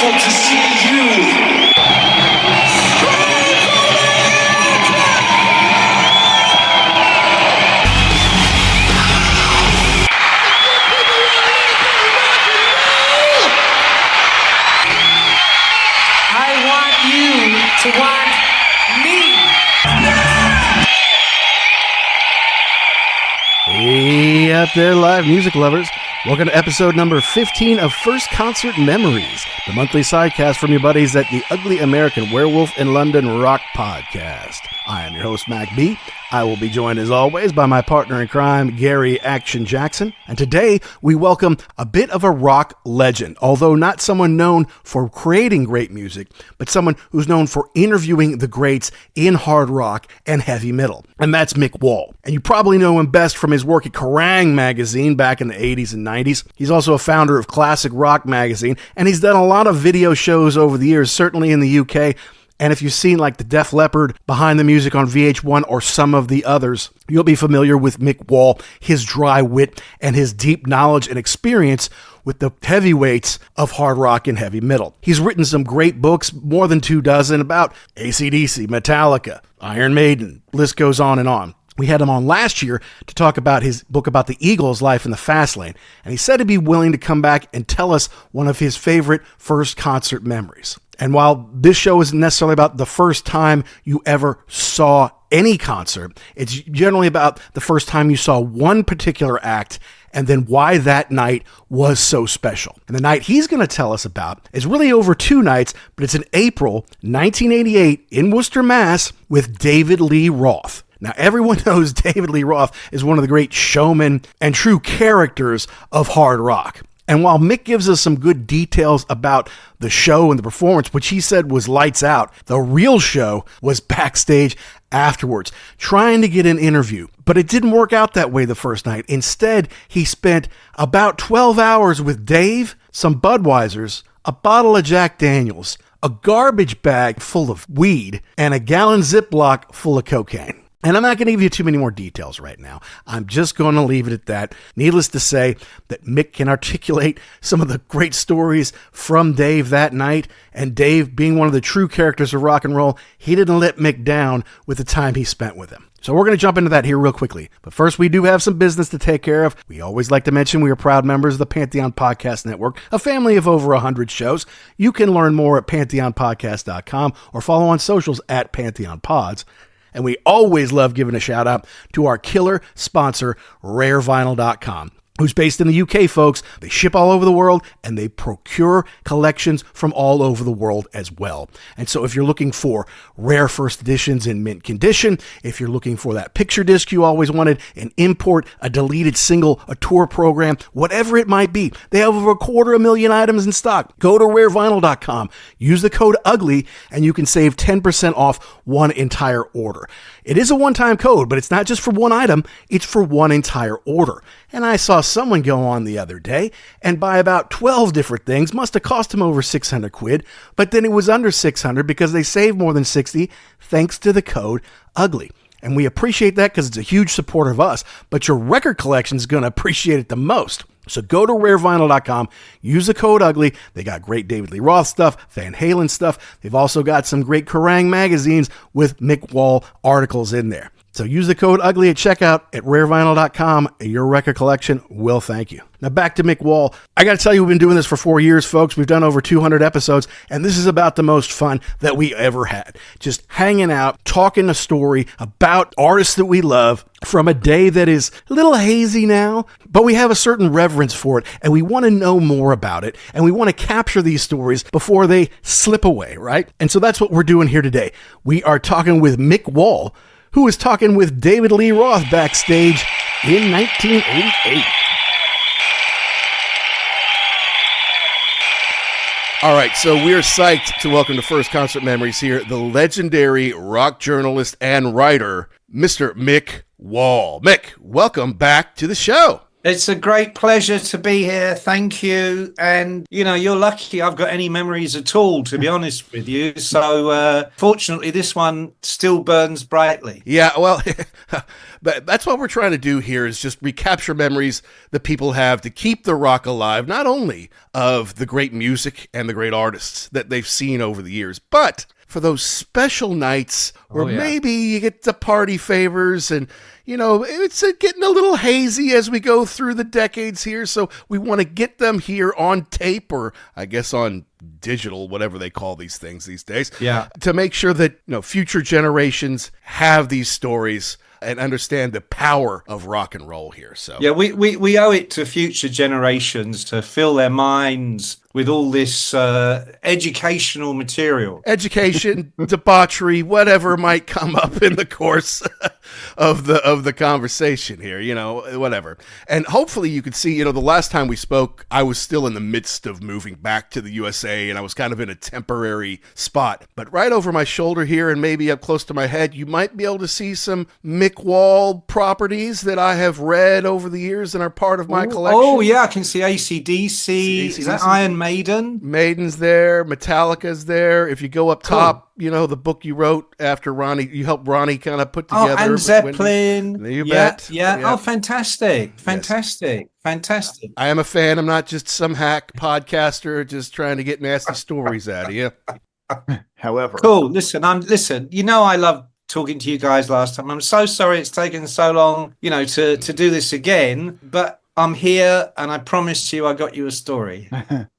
wonderful to see you. I want you to want me. Hey up there, live music lovers. Welcome to episode number 15 of First Concert Memories, the monthly sidecast from your buddies at the Ugly American Werewolf in London Rock Podcast. I am your host, Mac B. I will be joined as always by my partner in crime, Gary Action Jackson. And today we welcome a bit of a rock legend, although not someone known for creating great music, but someone who's known for interviewing the greats in hard rock and heavy metal. And that's Mick Wall. And you probably know him best from his work at Kerrang magazine back in the 80s and 90s. He's also a founder of Classic Rock magazine, and he's done a lot of video shows over the years, certainly in the UK. And if you've seen like the Def Leppard Behind the Music on VH1 or some of the others, you'll be familiar with Mick Wall, his dry wit, and his deep knowledge and experience with the heavyweights of hard rock and heavy metal. He's written some great books, more than 24, about AC/DC, Metallica, Iron Maiden, list goes on and on. We had him on last year to talk about his book about the Eagles' life in the fast lane, and he said he'd be willing to come back and tell us one of his favorite first concert memories. And while this show isn't necessarily about the first time you ever saw any concert, it's generally about the first time you saw one particular act and then why that night was so special. And the night he's going to tell us about is really over two nights, but it's in April 1988 in Worcester, Mass. with David Lee Roth. Now, everyone knows David Lee Roth is one of the great showmen and true characters of hard rock. And while Mick gives us some good details about the show and the performance, which he said was lights out, the real show was backstage afterwards, trying to get an interview. But it didn't work out that way the first night. Instead, he spent about 12 hours with Dave, some Budweisers, a bottle of Jack Daniels, a garbage bag full of weed, and a gallon Ziploc full of cocaine. And I'm not going to give you too many more details right now. I'm just going to leave it at that. Needless to say that Mick can articulate some of the great stories from Dave that night. And Dave, being one of the true characters of rock and roll, he didn't let Mick down with the time he spent with him. So we're going to jump into that here real quickly. But first, we do have some business to take care of. We always like to mention we are proud members of the Pantheon Podcast Network, a family of over 100 shows. You can learn more at pantheonpodcast.com or follow on socials at PantheonPods. And we always love giving a shout out to our killer sponsor, rarevinyl.com, who's based in the UK, folks. They ship all over the world and they procure collections from all over the world as well. And so if you're looking for rare first editions in mint condition, if you're looking for that picture disc you always wanted, an import, a deleted single, a tour program, whatever it might be, they have over 250,000 items in stock. Go to rarevinyl.com, use the code UGLY, and you can save 10% off one entire order. It is a one-time code, but it's not just for one item, it's for one entire order. And I saw someone go on the other day and buy about 12 different things. Must have cost him over 600 quid, but then it was under 600 because they saved more than 60 thanks to the code UGLY. And we appreciate that because it's a huge supporter of us, but your record collection is going to appreciate it the most. So go to rarevinyl.com, use the code UGLY. They got great David Lee Roth stuff, Van Halen stuff. They've also got some great Kerrang magazines with Mick Wall articles in there. So use the code UGLY at checkout at rarevinyl.com. Your record collection will thank you. Now back to Mick Wall. I got to tell you, we've been doing this for 4 years, folks. We've done over 200 episodes, and this is about the most fun that we ever had. Just hanging out, talking a story about artists that we love from a day that is a little hazy now, but we have a certain reverence for it, and we want to know more about it, and we want to capture these stories before they slip away, right? And so that's what we're doing here today. We are talking with Mick Wall, who was talking with David Lee Roth backstage in 1988. All right, so we're psyched to welcome to First Concert Memories here the legendary rock journalist and writer, Mr. Mick Wall. Mick, welcome back to the show. It's a great pleasure to be here. Thank you. And, you're lucky I've got any memories at all, to be honest with you. So, fortunately, this one still burns brightly. Yeah, well, but that's what we're trying to do here is just recapture memories that people have to keep the rock alive, not only of the great music and the great artists that they've seen over the years, but for those special nights where maybe you get the party favors and, it's getting a little hazy as we go through the decades here. So we want to get them here on tape, or I guess on digital, whatever they call these things these days. Yeah. To make sure that, future generations have these stories and understand the power of rock and roll here. So yeah, we owe it to future generations to fill their minds with all this educational material. Education, debauchery, whatever might come up in the course of the conversation here, whatever. And hopefully you could see, the last time we spoke, I was still in the midst of moving back to the USA, and I was kind of in a temporary spot. But right over my shoulder here and maybe up close to my head, you might be able to see some Mick Wall properties that I have read over the years and are part of my collection. Oh, yeah, I can see AC/DC. Is that Iron Maiden? Maiden's there. Metallica's there. If you go up top, the book you wrote after Ronnie, you helped Ronnie kind of put together. Oh, and Zeppelin. You bet. Yeah. Oh, fantastic. Fantastic. Yes. Fantastic. I am a fan. I'm not just some hack podcaster just trying to get nasty stories out of you. However. Cool. Listen, I love talking to you guys last time. I'm so sorry it's taken so long, to do this again, but I'm here and I promised you I got you a story.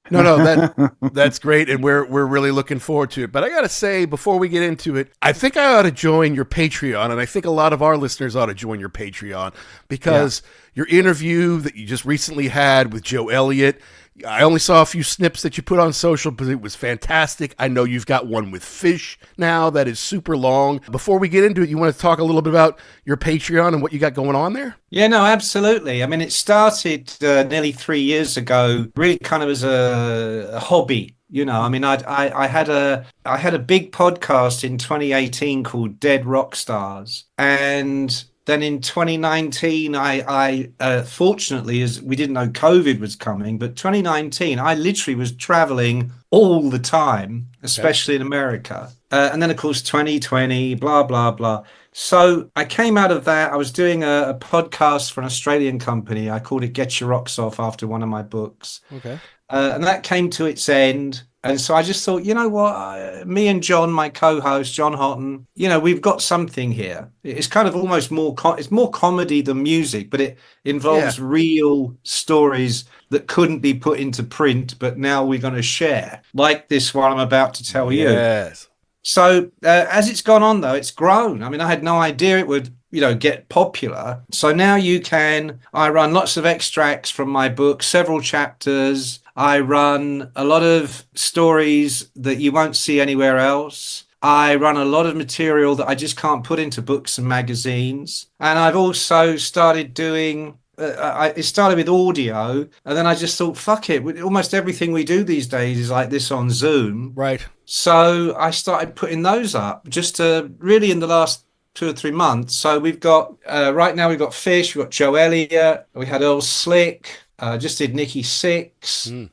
No, that's great, and we're really looking forward to it. But I gotta say, before we get into it, I think I ought to join your Patreon, and I think a lot of our listeners ought to join your Patreon, because your interview that you just recently had with Joe Elliott, I only saw a few snips that you put on social, but it was fantastic. I know you've got one with Fish now that is super long. Before we get into it, you want to talk a little bit about your Patreon and what you got going on there? Yeah, no, absolutely. I mean, it started nearly 3 years ago, really kind of as a hobby. I mean, I had a big podcast in 2018 called Dead Rock Stars, and then in 2019, I fortunately, as we didn't know COVID was coming, but 2019, I literally was traveling all the time, especially in America. And then, of course, 2020, blah, blah, blah. So I came out of that. I was doing a podcast for an Australian company. I called it Get Your Rocks Off after one of my books. Okay. And that came to its end. And so I just thought, you know what, me and John, my co-host, John Houghton, we've got something here. It's kind of almost it's more comedy than music, but it involves real stories that couldn't be put into print, but now we're going to share, like this one I'm about to tell you. Yes. So as it's gone on, though, it's grown. I mean, I had no idea it would, get popular. So now I run lots of extracts from my book, several chapters. I run a lot of stories that you won't see anywhere else. I run a lot of material that I just can't put into books and magazines. And I've also started doing, it started with audio, and then I just thought, fuck it. Almost everything we do these days is like this on Zoom. Right. So I started putting those up just really in the last 2 or 3 months. So we've got, right now we've got Fish, we've got Joe Elliott, we had Earl Slick, just did Nikki Sixx,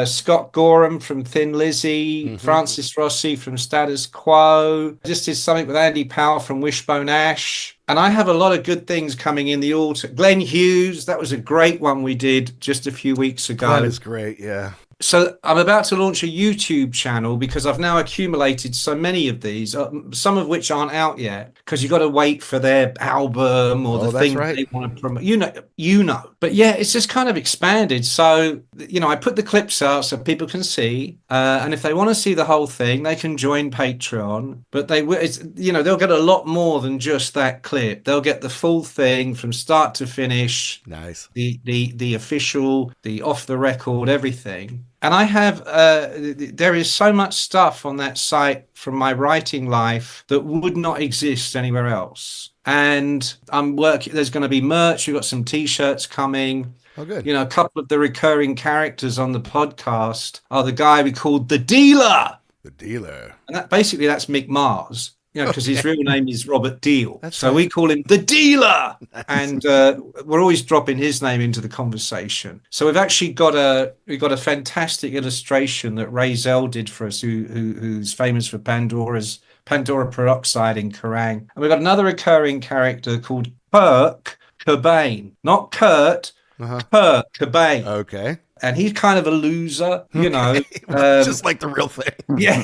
Scott Gorham from Thin Lizzy, Francis Rossi from Status Quo, just did something with Andy Powell from Wishbone Ash. And I have a lot of good things coming in the autumn. Glenn Hughes, that was a great one we did just a few weeks ago. That is great, yeah. So I'm about to launch a YouTube channel because I've now accumulated so many of these, some of which aren't out yet, because you've got to wait for their album or the thing they want to promote. You know. But yeah, it's just kind of expanded. So, I put the clips out so people can see. And if they want to see the whole thing, they can join Patreon. But they'll get a lot more than just that clip. They'll get the full thing from start to finish. Nice. The official, the off the record, everything. And I have, there is so much stuff on that site from my writing life that would not exist anywhere else. And there's going to be merch. We've got some T-shirts coming. Oh, good. A couple of the recurring characters on the podcast are the guy we called the Dealer. The Dealer. And that's Mick Mars. because his real name is Robert Deal. That's we call him the Dealer, and we're always dropping his name into the conversation. So we've actually got a fantastic illustration that Ray Zell did for us, who's famous for Pandora Peroxide in Kerrang. And we've got another recurring character called Kirk Cobain, not Kurt, Kirk Cobain. Okay. And he's kind of a loser, Just like the real thing. Yeah.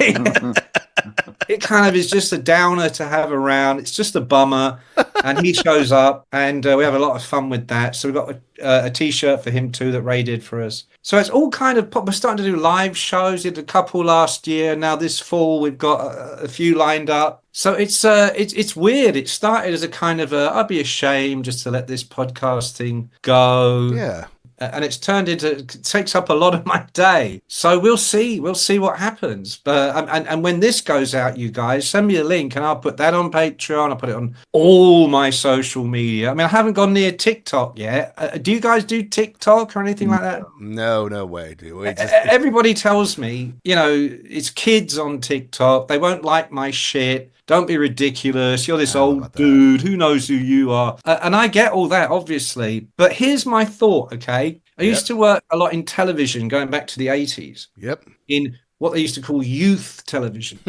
It kind of is just a downer to have around. It's just a bummer. And he shows up, and we have a lot of fun with that. So we've got a T-shirt for him too that Ray did for us. So it's all kind of we're starting to do live shows. Did a couple last year. Now this fall we've got a few lined up. So it's weird. It started as a kind of I'd be ashamed just to let this podcast thing go. Yeah. And it's turned into, it takes up a lot of my day. So we'll see what happens. But and when this goes out, you guys, send me a link and I'll put that on Patreon. I'll put it on all my social media. I mean, I haven't gone near TikTok yet. Do you guys do TikTok or anything like that? No way, do we? Everybody tells me, it's kids on TikTok. They won't like my shit. Don't be ridiculous. You're this old dude. Who knows who you are? And I get all that, obviously. But here's my thought, okay? I used to work a lot in television going back to the 80s. Yep. In what they used to call youth television.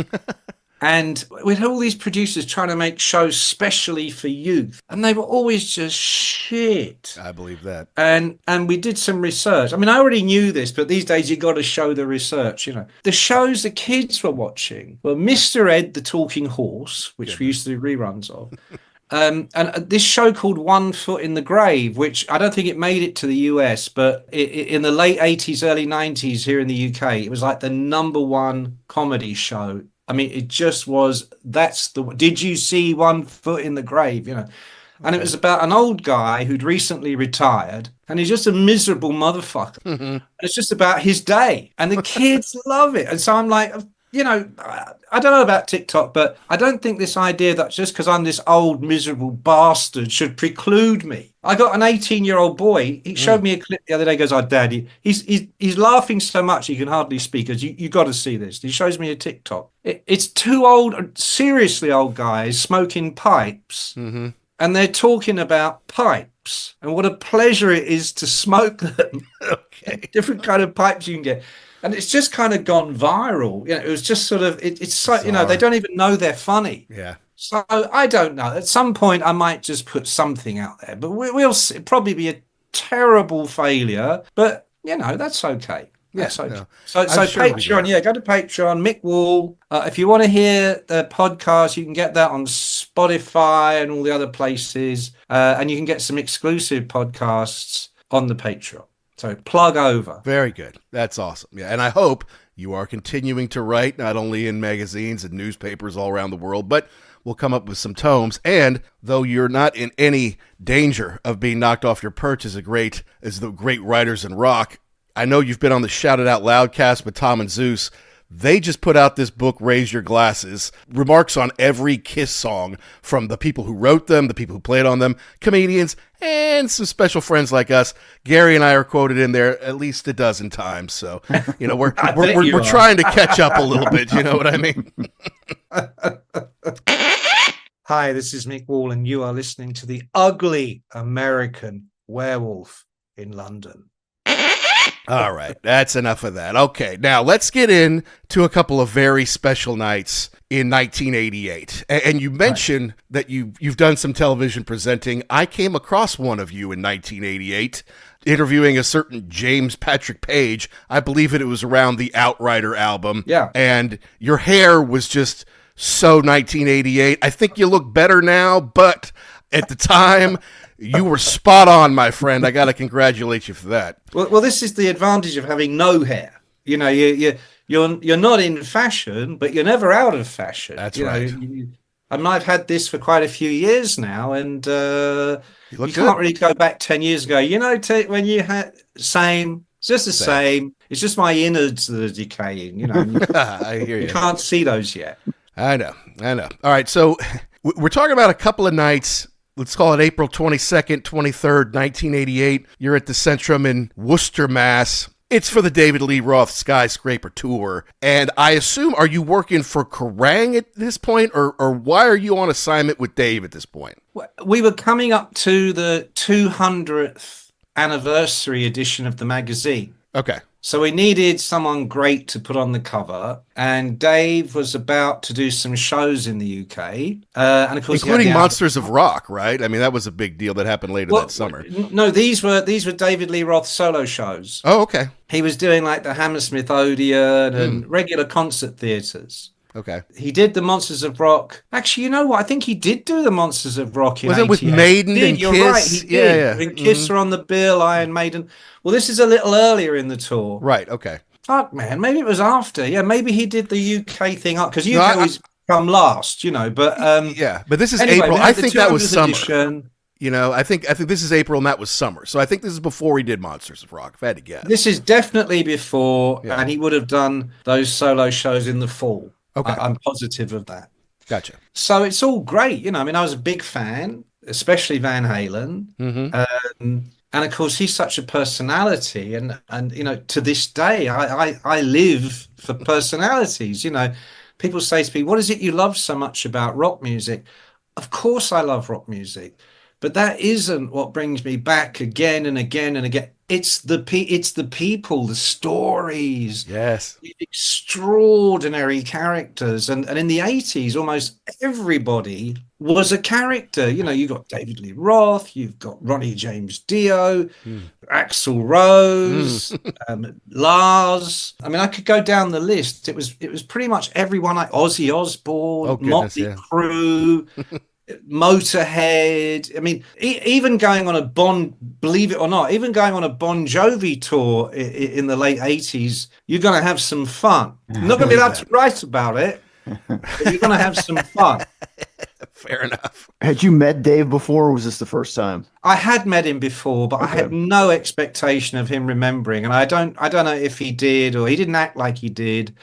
And we had all these producers trying to make shows specially for youth. And they were always just shit. I believe that. And we did some research. I mean, I already knew this, but these days you got to show the research, The shows the kids were watching were Mr. Ed, the Talking Horse, which we used to do reruns of. And this show called One Foot in the Grave, which I don't think it made it to the US, but in the late 80s, early 90s here in the UK, it was like the #1 comedy show. I mean, it just was, did you see One Foot in the Grave, And it was about an old guy who'd recently retired, and he's just a miserable motherfucker. Mm-hmm. And it's just about his day, and the kids love it. And so I'm like, I don't know about TikTok, but I don't think this idea that just because I'm this old miserable bastard should preclude me. I got an 18-year-old boy. He showed me a clip the other day. Goes, "Oh, Dad, he's laughing so much he can hardly speak." You got to see this. He shows me a TikTok. It's two seriously old guys smoking pipes, and they're talking about pipes and what a pleasure it is to smoke them. Okay, different kind of pipes you can get. And it's just kind of gone viral. It was just sort of, it's so, they don't even know they're funny. Yeah. So I don't know. At some point, I might just put something out there, but we'll see. It'll probably be a terrible failure, but that's okay. That's okay. No. So sure Patreon, go to Patreon, Mick Wall. If you want to hear the podcast, you can get that on Spotify and all the other places. And you can get some exclusive podcasts on the Patreon. So plug over. Very good. That's awesome. Yeah, and I hope you are continuing to write, not only in magazines and newspapers all around the world, but we'll come up with some tomes. And though you're not in any danger of being knocked off your perch as the great writers in rock, I know you've been on the Shout It Out Loud cast with Tom and Zeus. They just put out this book, Raise Your Glasses, remarks on every Kiss song from the people who wrote them, the people who played on them, comedians, and some special friends like us. Gary and I are quoted in there at least a dozen times. So, we're trying to catch up a little bit. You know what I mean? Hi, this is Mick Wall, and you are listening to the Ugly American Werewolf in London. All right, that's enough of that. Okay, now let's get into a couple of very special nights in 1988. And you mentioned that you've done some television presenting. I came across one of you in 1988 interviewing a certain James Patrick Page. I believe it was around the Outrider album. Yeah. And your hair was just so 1988. I think you look better now, but at the time, you were spot on, my friend. I got to congratulate you for that. Well, this is the advantage of having no hair. You're not in fashion, but you're never out of fashion. That's right. I might have had this for quite a few years now, and you can't really go back 10 years ago. When you had same, it's just the same. It's just my innards that are decaying. I hear you. You can't see those yet. I know. All right, so we're talking about a couple of nights. Let's call it April 22nd, 23rd, 1988. You're at the Centrum in Worcester, Mass. It's for the David Lee Roth Skyscraper Tour. And I assume, are you working for Kerrang at this point, or why are you on assignment with Dave at this point? We were coming up to the 200th anniversary edition of the magazine. Okay. So we needed someone great to put on the cover, and Dave was about to do some shows in the UK, and of course, including Monsters of Rock, right? I mean, that was a big deal that happened later that summer. No, these were David Lee Roth solo shows. Oh, okay. He was doing like the Hammersmith Odeon and regular concert theaters. Okay. He did the Monsters of Rock. Actually, you know what? I think he did do the Monsters of Rock in 88. Was it with Maiden and You're Kiss? right, he did. Yeah. And Kiss are on the bill, Iron Maiden. Well, this is a little earlier in the tour. Right, okay. Fuck, man. Maybe it was after. Yeah, maybe he did the UK thing up, because UK always come last, but but this is anyway, April. I think that was summer. Edition. I think this is April and that was summer. So I think this is before he did Monsters of Rock, if I had to guess. This is definitely before, and he would have done those solo shows in the fall. Okay. I'm positive of that. Gotcha. So it's all great. I was a big fan, especially Van Halen. Mm-hmm. And of course, he's such a personality. And to this day, I live for personalities. People say to me, what is it you love so much about rock music? Of course, I love rock music. But that isn't what brings me back again and again and again. It's the people, the stories, yes, the extraordinary characters, and in the 80s, almost everybody was a character. You got David Lee Roth, you've got Ronnie James Dio, Axl Rose, Lars. I mean, I could go down the list. It was pretty much everyone. Like Ozzy Osbourne, Motley Crue. Motorhead. I mean, even going on a believe it or not, even going on a Bon Jovi tour in the late 80s, you're going to have some fun. I'm not going to be allowed to write about it, but you're going to have some fun. Fair enough. Had you met Dave before, or was this the first time? I had met him before, but I had no expectation of him remembering, and I don't know if he did or he didn't act like he did.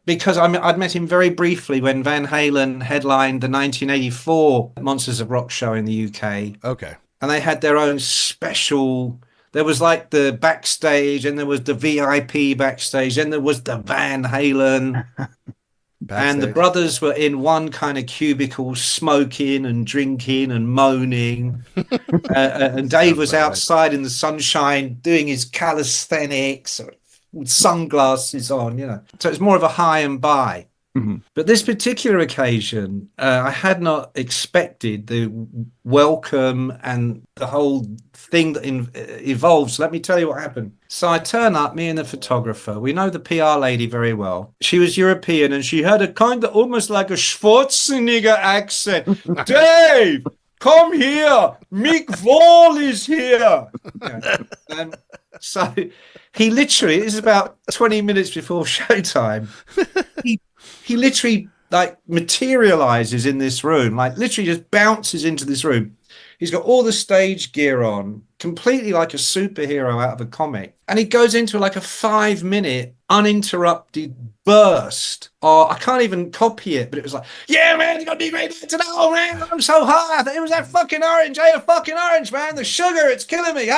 Because I'd met him very briefly when Van Halen headlined the 1984 Monsters of Rock show in the UK. Okay. And they had their own special. There was like the backstage, and there was the VIP backstage, and there was the Van Halen. And the brothers were in one kind of cubicle, smoking and drinking and moaning. And Dave was outside in the sunshine doing his calisthenics, with sunglasses on, So it's more of a high and by. Mm-hmm. But this particular occasion, I had not expected the welcome and the whole thing that evolves. Let me tell you what happened. So I turn up, me and the photographer. We know the PR lady very well. She was European, and she had a kind of almost like a Schwarzenegger accent. Dave, come here. Mick Wall is here. So he literally, it is about 20 minutes before showtime. He literally like materializes in this room, like literally just bounces into this room. He's got all the stage gear on, completely like a superhero out of a comic. And he goes into like a 5-minute uninterrupted burst. I can't even copy it, but it was like, yeah, man, you got to be great today. Oh, man, I'm so high. It was that fucking orange. I ate a fucking orange, man. The sugar, it's killing me.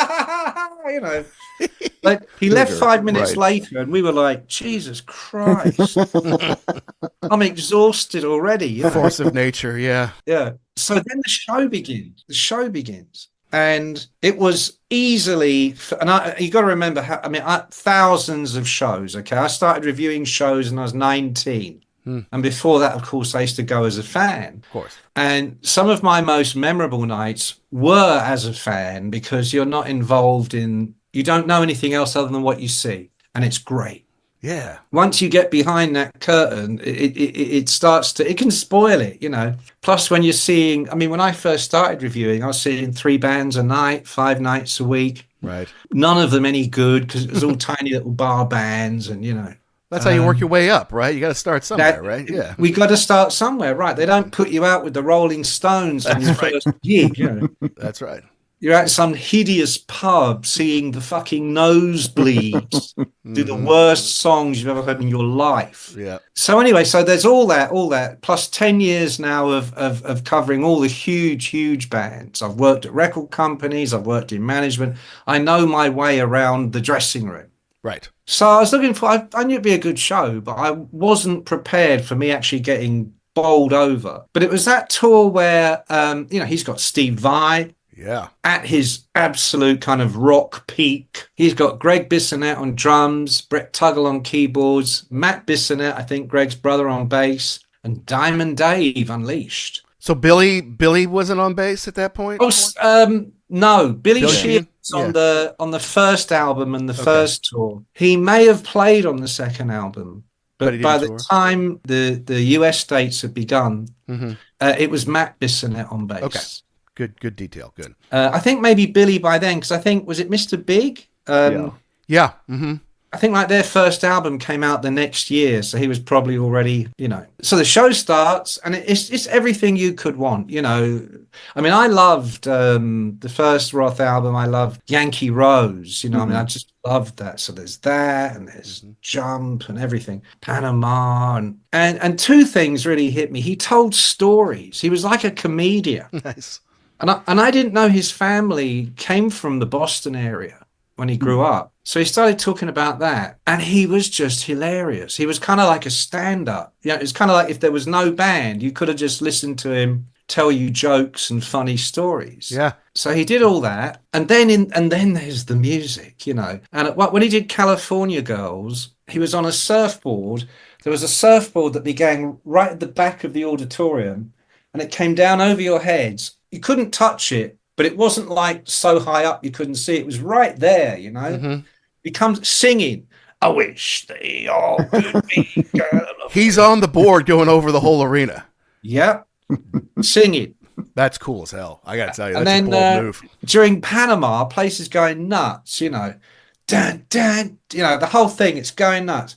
Like he left 5 minutes later, and we were like, Jesus Christ. I'm exhausted already. Force of nature, yeah. Yeah. So then the show begins. And it was easily, and you got to remember how, thousands of shows. Okay. I started reviewing shows when I was 19. And before that, of course, I used to go as a fan. Of course. And some of my most memorable nights were as a fan, because you're not involved in, you don't know anything else other than what you see. And it's great. Yeah. Once you get behind that curtain, it starts to, it can spoil it, Plus, when you're seeing, when I first started reviewing, I was seeing 3 bands a night, 5 nights a week. Right. None of them any good, because it was all tiny little bar bands, and That's how you work your way up, right? You got to start somewhere, right? Yeah. We got to start somewhere, right? They don't put you out with the Rolling Stones on your first gig. That's right. You're at some hideous pub seeing the fucking Nosebleeds do the worst songs you've ever heard in your life. Yeah. So anyway, so there's all that, plus 10 years now of covering all the huge bands. I've worked at record companies. I've worked in management. I know my way around the dressing room. Right. So I was looking for, I knew it'd be a good show, but I wasn't prepared for me actually getting bowled over. But it was that tour where, he's got Steve Vai Yeah. at his absolute kind of rock peak. He's got Greg Bissonette on drums, Brett Tuggle on keyboards, Matt Bissonette, I think Greg's brother, on bass, and Diamond Dave Unleashed. So Billy wasn't on bass at that point? No, Billy Sheehan yeah. on the first album and the first tour. He may have played on the second album, but by the time the US dates had begun, it was Matt Bissonette on bass. Okay, good detail. Good. I think maybe Billy by then, because I think, was it Mr. Big? Yeah. Mm-hmm. I think like their first album came out the next year, so he was probably already, So the show starts, and it's everything you could want, I mean, I loved the first Roth album. I loved Yankee Rose, I mean, I just loved that. So there's that, and there's Jump and everything, Panama, and two things really hit me. He told stories. He was like a comedian. Nice. And I didn't know his family came from the Boston area when he grew up. So he started talking about that, and he was just hilarious. He was kind of like a stand-up. It's kind of like if there was no band, you could have just listened to him tell you jokes and funny stories. Yeah. So he did all that, and then there's the music, And when he did California Girls, he was on a surfboard. There was a surfboard that began right at the back of the auditorium, and it came down over your heads. You couldn't touch it, but it wasn't like so high up you couldn't see. It was right there, He comes singing, I wish they all could be. He's on the board going over the whole arena. Yep. Singing. That's cool as hell. I got to tell you, that's a bold move. During Panama, places going nuts, Dun, dun, the whole thing, it's going nuts.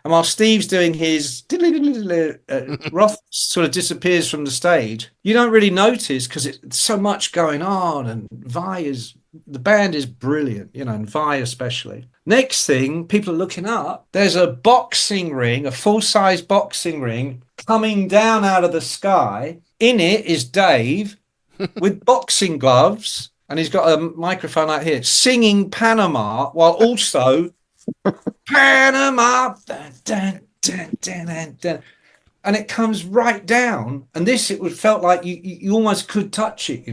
And while Steve's doing his Roth sort of disappears from the stage, you don't really notice because it's so much going on, and the band is brilliant, and Vi especially. Next thing, people are looking up. There's a boxing ring, a full-size boxing ring coming down out of the sky. In it is Dave with boxing gloves, and he's got a microphone like here, singing Panama, while also Panama, dun, dun, dun, dun, dun, dun. And it comes right down, and it felt like you almost could touch it,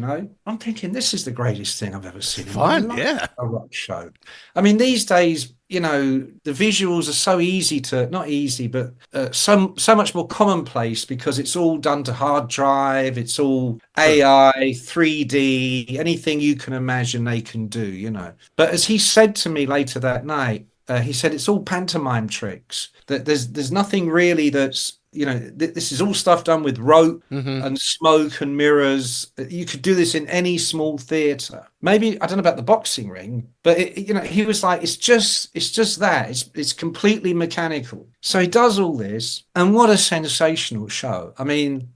I'm thinking, this is the greatest thing I've ever seen. Fun, yeah. A rock show. I mean, these days, the visuals are so easy to, not easy, but so much more commonplace because it's all done to hard drive. It's all AI, 3D, anything you can imagine they can do, But as he said to me later that night, he said it's all pantomime tricks. That there's nothing really that's, this is all stuff done with rope and smoke and mirrors. You could do this in any small theatre. Maybe, I don't know about the boxing ring, but he was like, it's just that. It's completely mechanical. So he does all this, and what a sensational show. I mean,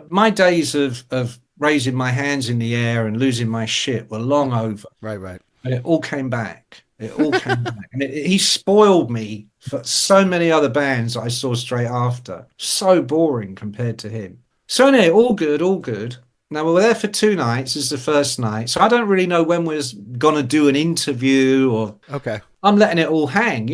my days of raising my hands in the air and losing my shit were long over. Right. And it all came back. It all came back. And he spoiled me for so many other bands that I saw straight after. So boring compared to him. So anyway, all good. Now, we were there for 2 nights. This is the first night. So I don't really know when we're going to do an interview or... Okay. I'm letting it all hang,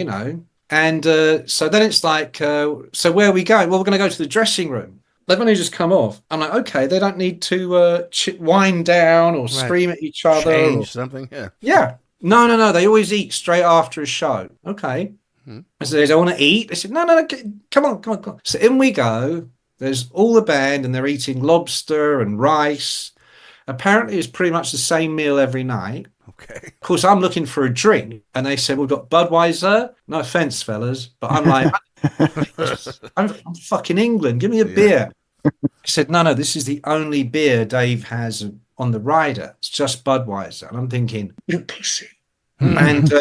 And so then it's like, so where are we going? Well, we're going to go to the dressing room. They've only just come off. I'm like, okay, they don't need to wind down or scream at each other. Change something, yeah. Yeah. No. They always eat straight after a show. Okay. I said, I want to eat. They said, no, come on. So in we go. There's all the band, and they're eating lobster and rice. Apparently, it's pretty much the same meal every night. Okay. Of course, I'm looking for a drink, and they said, we've got Budweiser. No offense, fellas, but I'm like, I'm fucking England. Give me a beer. He said, no, this is the only beer Dave has on the rider. It's just Budweiser. And I'm thinking, you pussy. And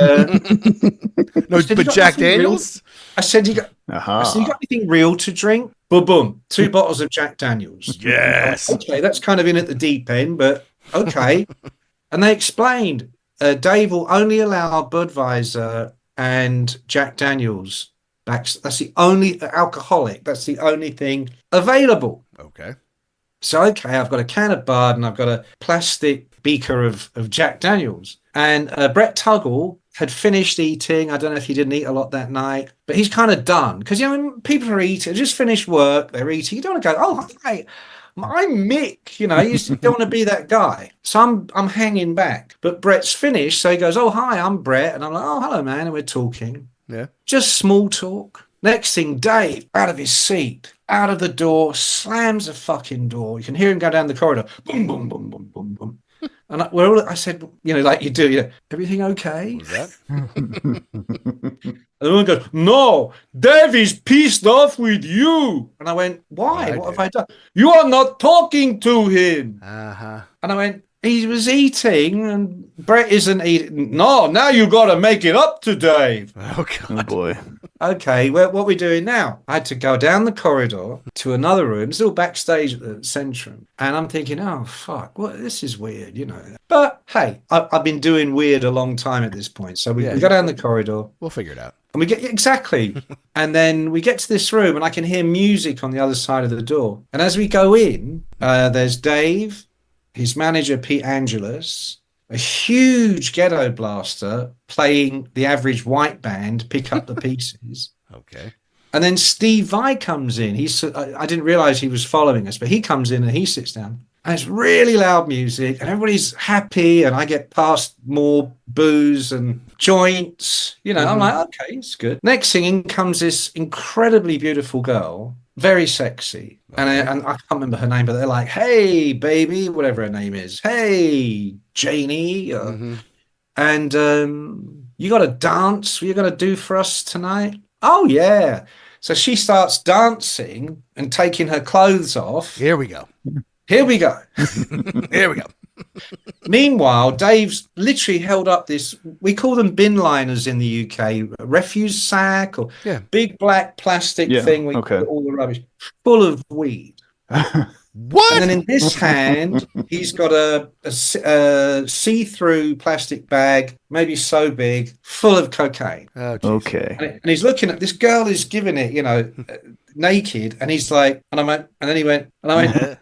No, I said, but "You got Jack nothing real?" Daniels? I said, "You got anything real to drink?" Boom, boom, 2 bottles of Jack Daniels. Yes. Okay, that's kind of in at the deep end, but okay. And they explained, Dave will only allow Budweiser and Jack Daniels. That's the only alcoholic. That's the only thing available. Okay. So, okay, I've got a can of Bud and I've got a plastic beaker of Jack Daniels. And Brett Tuggle had finished eating. I don't know if he didn't eat a lot that night, but he's kind of done. Because, when people are eating, just finished work, they're eating. You don't want to go, "Oh, hi, I'm Mick." You don't want to be that guy. So I'm hanging back. But Brett's finished. So he goes, "Oh, hi, I'm Brett." And I'm like, "Oh, hello, man." And we're talking. Yeah. Just small talk. Next thing, Dave, out of his seat, out of the door, slams the fucking door. You can hear him go down the corridor. Boom, boom, boom, boom, boom, boom. And I said, like you do, "Everything okay?" What was that? And the woman goes, "No, Dave is pissed off with you." And I went, "Why? What have I done?" "You are not talking to him." Uh-huh. And I went, "He was eating and Brett isn't eating." "No, now you got to make it up to Dave." Oh, God. Oh boy. Okay, what are we doing now? I had to go down the corridor to another room, still backstage at the Centrum. And I'm thinking, oh, fuck, this is weird, But hey, I've been doing weird a long time at this point. So we go down the corridor. We'll figure it out. And we get, exactly. And then we get to this room and I can hear music on the other side of the door. And as we go in, there's Dave, his manager, Pete Angelus, a huge ghetto blaster playing the average white band, Pick Up the Pieces. Okay. And then Steve Vai comes in. I didn't realize he was following us, but he comes in and he sits down. And it's really loud music and everybody's happy. And I get past more booze and joints. I'm like, okay, it's good. Next thing in comes this incredibly beautiful girl, very sexy. Okay. And I can't remember her name, but they're like, "Hey, baby," whatever her name is. "Hey, Janie." And you got a dance? What you got to do for us tonight? "Oh, yeah." So she starts dancing and taking her clothes off. Here we go. Here we go. Here we go. Meanwhile, Dave's literally held up this, we call them bin liners in the UK, a refuse sack or big black plastic thing where you put all the rubbish, full of weed. What? And then in this hand, he's got a see-through plastic bag, maybe so big, full of cocaine. Oh, okay. And he's looking at, this girl is giving it, naked, and he's like, and then he went, and I went,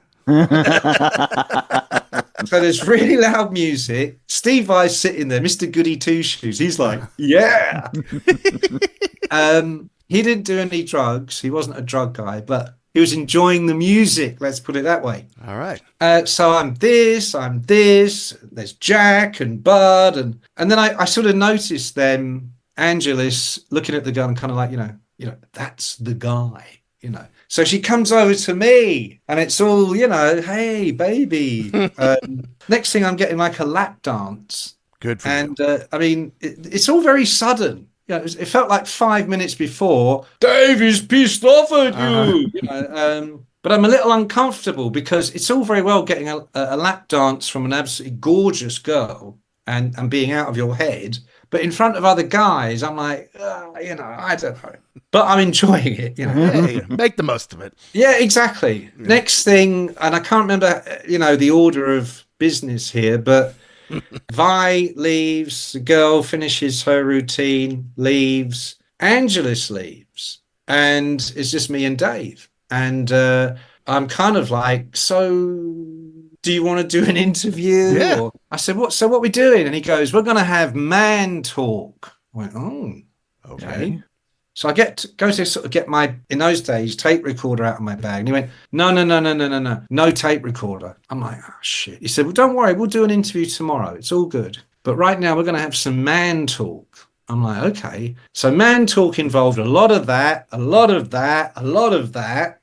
so there's really loud music. Steve Vai's sitting there, Mr. Goody Two Shoes. He's like, yeah. He didn't do any drugs. He wasn't a drug guy, but he was enjoying the music. Let's put it that way. All right. So I'm this. There's Jack and Bud. And then I sort of noticed them, Angelus, looking at the gun, kind of like, that's the guy, So she comes over to me and it's all, "Hey, baby." Next thing I'm getting like a lap dance. Good for you. And it's all very sudden. It felt like 5 minutes before, "Dave is pissed off at you." But I'm a little uncomfortable because it's all very well getting a lap dance from an absolutely gorgeous girl and being out of your head. But in front of other guys, I'm like, I don't know. But I'm enjoying it, Hey, make the most of it. Yeah, exactly. Yeah. Next thing, and I can't remember, the order of business here, but Vi leaves, the girl finishes her routine, leaves, Angelus leaves, and it's just me and Dave. And I'm kind of like, "So do you want to do an interview?" Yeah. Or, I said, "What? So what are we doing?" And he goes, "We're going to have man talk." I went, "Oh, okay." So I go to sort of get my, in those days, tape recorder out of my bag. And he went, no tape recorder. I'm like, "Oh, shit." He said, "Well, don't worry. We'll do an interview tomorrow. It's all good. But right now we're going to have some man talk." I'm like, okay. So man talk involved a lot of that.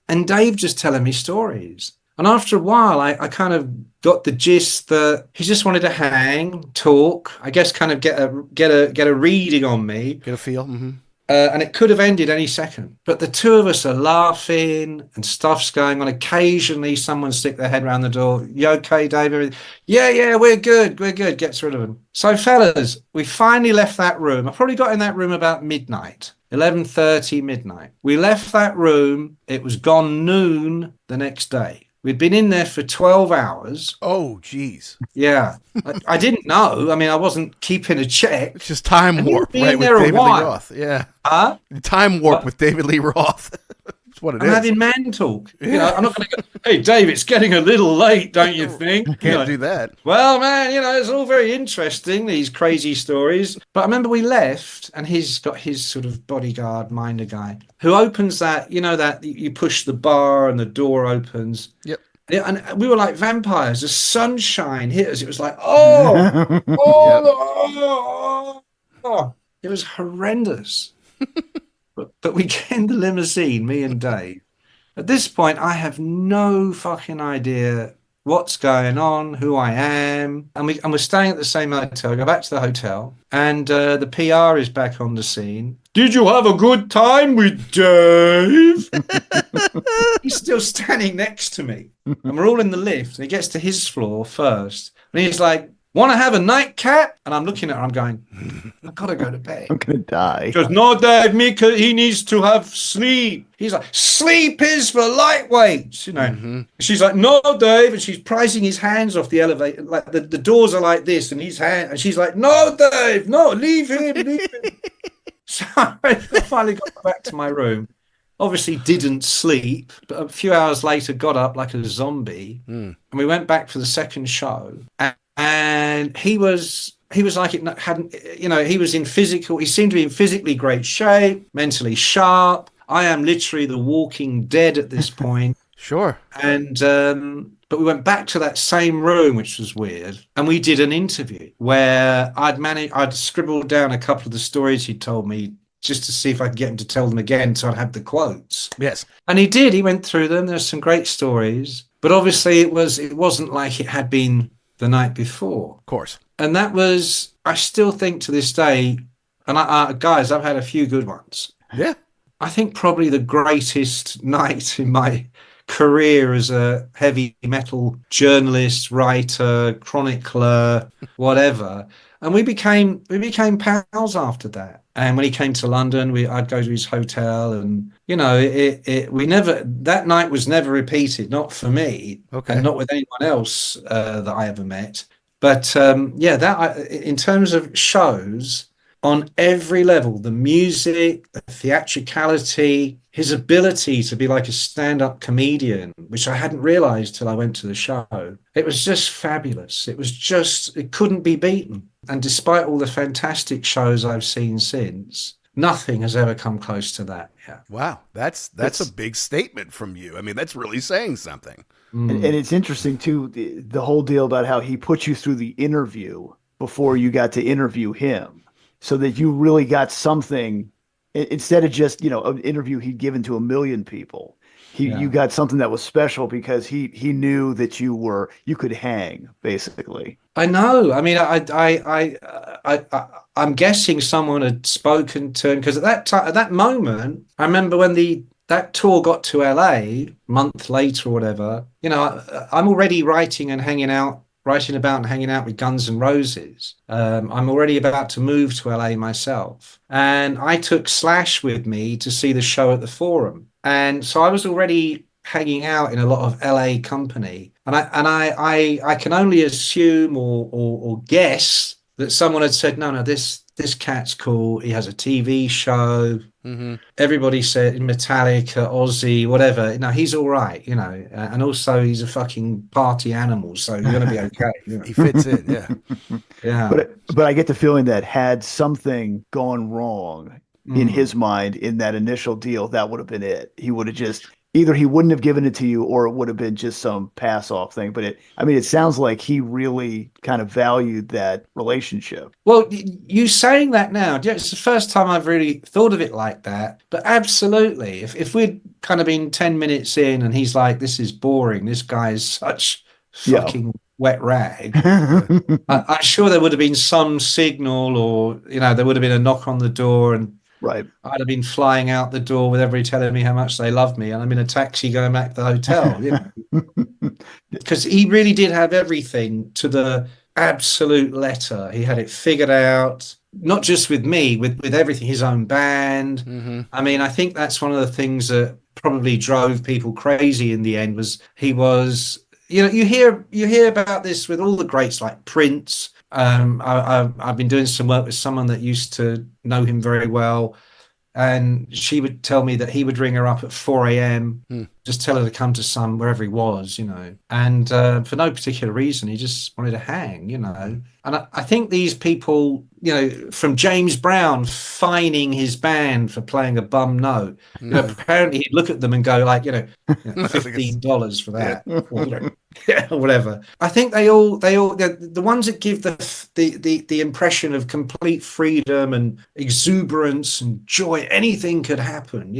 And Dave just telling me stories. And after a while, I kind of got the gist that he just wanted to hang, talk, I guess kind of get a reading on me. Get a feel. Mm-hmm. And it could have ended any second. But the two of us are laughing and stuff's going on. Occasionally, someone stick their head around the door. You okay, Dave? Yeah, we're good. We're good. Gets rid of them. So, fellas, we finally left that room. I probably got in that room about midnight. 11:30 midnight. We left that room. It was gone noon the next day. We'd been in there for 12 hours. Oh, geez. Yeah. I didn't know. I mean, I wasn't keeping a check. It's just time warp, right, with David Lee Roth. Yeah. Huh? Time warp with David Lee Roth. That's what it is. I'm having man talk. You know, I'm not going to go, hey, Dave, it's getting a little late, don't you think? Can't do that. Well, man, it's all very interesting, these crazy stories. But I remember we left, and he's got his sort of bodyguard, minder guy, who opens that, that you push the bar and the door opens. Yep. Yeah, and we were like vampires. The sunshine hit us. It was like, oh. It was horrendous. But we get in the limousine, me and Dave. At this point, I have no fucking idea what's going on, who I am. And we're staying at the same hotel. I go back to the hotel, and the PR is back on the scene. Did you have a good time with Dave? He's still standing next to me. And we're all in the lift. And he gets to his floor first. And he's like, want to have a nightcap? And I'm looking at her, I'm going, I've got to go to bed. I'm going to die. She goes, no, Dave, Mick, he needs to have sleep. He's like, sleep is for lightweights, Mm-hmm. She's like, no, Dave. And she's prising his hands off the elevator. Like the doors are like this, and and she's like, no, Dave, no, leave him. So I finally got back to my room. Obviously didn't sleep, but a few hours later got up like a zombie. And we went back for the second show. And he was like he seemed to be in physically great shape, mentally sharp. I am literally the walking dead at this point. Sure. And but we went back to that same room, which was weird, and we did an interview where I'd scribbled down a couple of the stories he'd told me just to see if I could get him to tell them again, so I'd have the quotes. Yes. And he did. He went through them. There's some great stories, but obviously it wasn't like it had been the night before. Of course. And that was, I still think to this day, and guys, I've had a few good ones. Yeah. I think probably the greatest night in my career as a heavy metal journalist, writer, chronicler, whatever. And we became pals after that. And when he came to London, I'd go to his hotel, and that night was never repeated, not for me, and not with anyone else that I ever met. But in terms of shows, on every level, the music, the theatricality, his ability to be like a stand-up comedian, which I hadn't realized till I went to the show. It was just fabulous. It couldn't be beaten. And despite all the fantastic shows I've seen since, nothing has ever come close to that. Yeah. Wow. That's a big statement from you. I mean, that's really saying something. And it's interesting too, the whole deal about how he put you through the interview before you got to interview him, so that you really got something instead of just, an interview he'd given to a million people. You got something that was special because he knew that you could hang, basically. I know. I mean, I'm guessing someone had spoken to him, because at that moment, I remember when that tour got to LA a month later or whatever, I'm already writing about and hanging out with Guns N' Roses. I'm already about to move to LA myself. And I took Slash with me to see the show at the Forum. And so I was already hanging out in a lot of LA company. And I can only assume or guess that someone had said, no, this cat's cool. He has a TV show. Mm-hmm. Everybody said in Metallica, Ozzy, whatever. No, he's all right, and also he's a fucking party animal, so you're going to be okay. He fits in, yeah. Yeah. But I get the feeling that had something gone wrong in his mind in that initial deal, that would have been it. He would have just either he wouldn't have given it to you, or it would have been just some pass off thing. But it sounds like he really kind of valued that relationship. Well, you saying that now, it's the first time I've really thought of it like that. But absolutely, if we'd kind of been 10 minutes in and he's like, this is boring, this guy's such fucking wet rag, I'm sure there would have been some signal, or there would have been a knock on the door, and Right. I'd have been flying out the door with everybody telling me how much they love me, and I'm in a taxi going back to the hotel. Because he really did have everything to the absolute letter. He had it figured out, not just with me, with everything, his own band. Mm-hmm. I mean, I think that's one of the things that probably drove people crazy in the end was he was, you hear about this with all the greats like Prince. I've been doing some work with someone that used to know him very well. And she would tell me that he would ring her up at 4 a.m., just tell her to come to wherever he was, and for no particular reason, he just wanted to hang, And I think these people, from James Brown fining his band for playing a bum note, apparently he'd look at them and go like, $15 for that, or whatever. I think the ones that give the impression of complete freedom and exuberance and joy, anything could happen,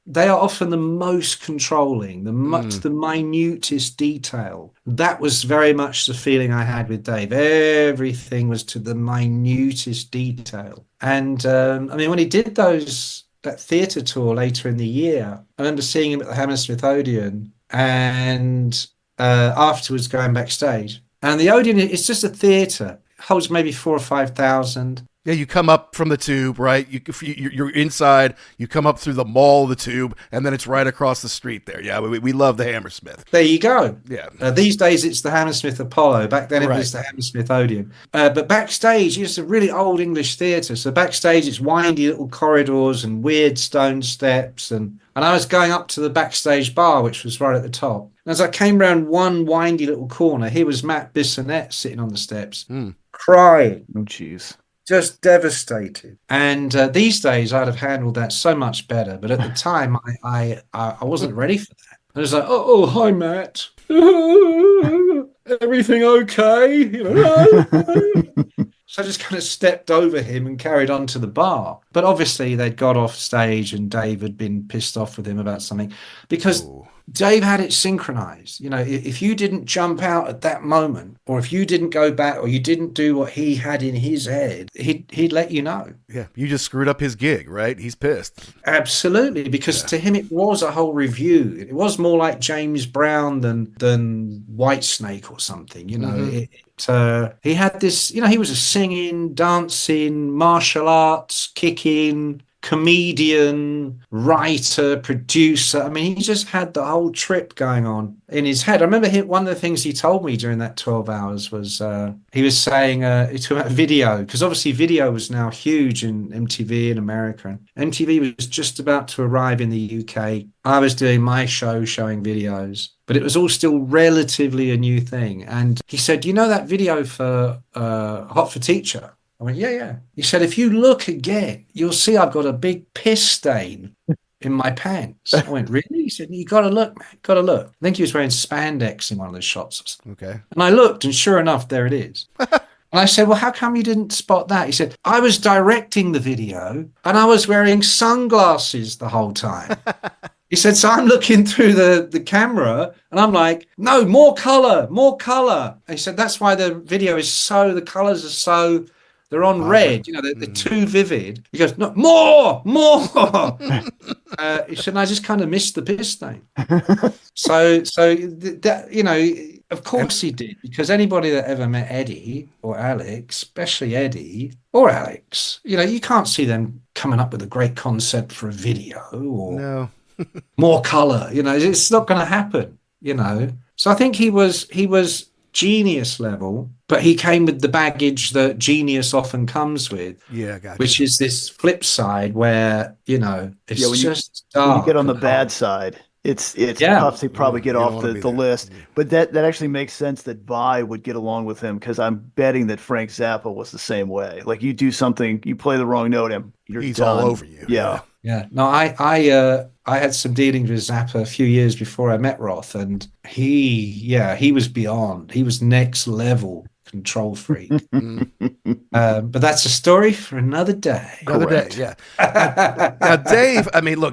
they are often the most controlling, the minutest detail. That was very much the feeling I had with Dave. Everything was to the minutest detail. And when he did that theatre tour later in the year, I remember seeing him at the Hammersmith Odeon and afterwards going backstage. And the Odeon, it's just a theatre. It holds maybe 4,000 or 5,000. Yeah, you come up from the Tube, right? You're inside. You come up through the mall of the Tube, and then it's right across the street there. Yeah, we love the Hammersmith. There you go. Yeah. These days it's the Hammersmith Apollo. Back then it was the Hammersmith Odeon. But backstage, it's a really old English theatre. So backstage, it's windy little corridors and weird stone steps. And I was going up to the backstage bar, which was right at the top. And as I came round one windy little corner, here was Matt Bissonnette sitting on the steps, crying. Oh, jeez. Just devastated. And these days I'd have handled that so much better. But at the time, I wasn't ready for that. I was like, oh, hi, Matt. Everything okay? So I just kind of stepped over him and carried on to the bar. But obviously they'd got off stage and Dave had been pissed off with him about something because Dave had it synchronized. If you didn't jump out at that moment, or if you didn't go back, or you didn't do what he had in his head, he'd let you know. Yeah, you just screwed up his gig, right? He's pissed. Absolutely, because to him it was a whole review. It was more like James Brown than Whitesnake or something. He had this. He was a singing, dancing, martial arts, kicking comedian, writer, producer. I mean, he just had the whole trip going on in his head. I remember one of the things he told me during that 12 hours was he was saying, he talked about video, because obviously video was now huge in MTV in America. And MTV was just about to arrive in the UK. I was doing my show showing videos, but it was all still relatively a new thing. And he said, that video for Hot for Teacher? I went, yeah. He said, if you look again, you'll see I've got a big piss stain in my pants. I went, really? He said, you got to look, man, got to look. I think he was wearing spandex in one of the shots. Okay. And I looked, and sure enough, there it is. And I said, well, how come you didn't spot that? He said, I was directing the video, and I was wearing sunglasses the whole time. He said, so I'm looking through the camera, and I'm like, no, more color, more color. And he said, that's why the video is the colors are so... They're on red, they're too vivid. He goes, no, more. He said, I just kind of missed the piss stain. So that, of course he did, because anybody that ever met Eddie or Alex, especially Eddie or Alex, you can't see them coming up with a great concept for a video or more color. It's not going to happen. So I think he was genius level, but he came with the baggage that genius often comes with. Yeah, gotcha. Which is this flip side where it's just dark. When you get on the bad side, it's tough to probably get off the list. But that actually makes sense that Vi would get along with him, because I'm betting that Frank Zappa was the same way. Like, you do something, you play the wrong note, and he's done. All over you. Yeah. No, I had some dealings with Zappa a few years before I met Roth, and he was beyond. He was next level control freak. But that's a story for another day. Yeah. Now, Dave,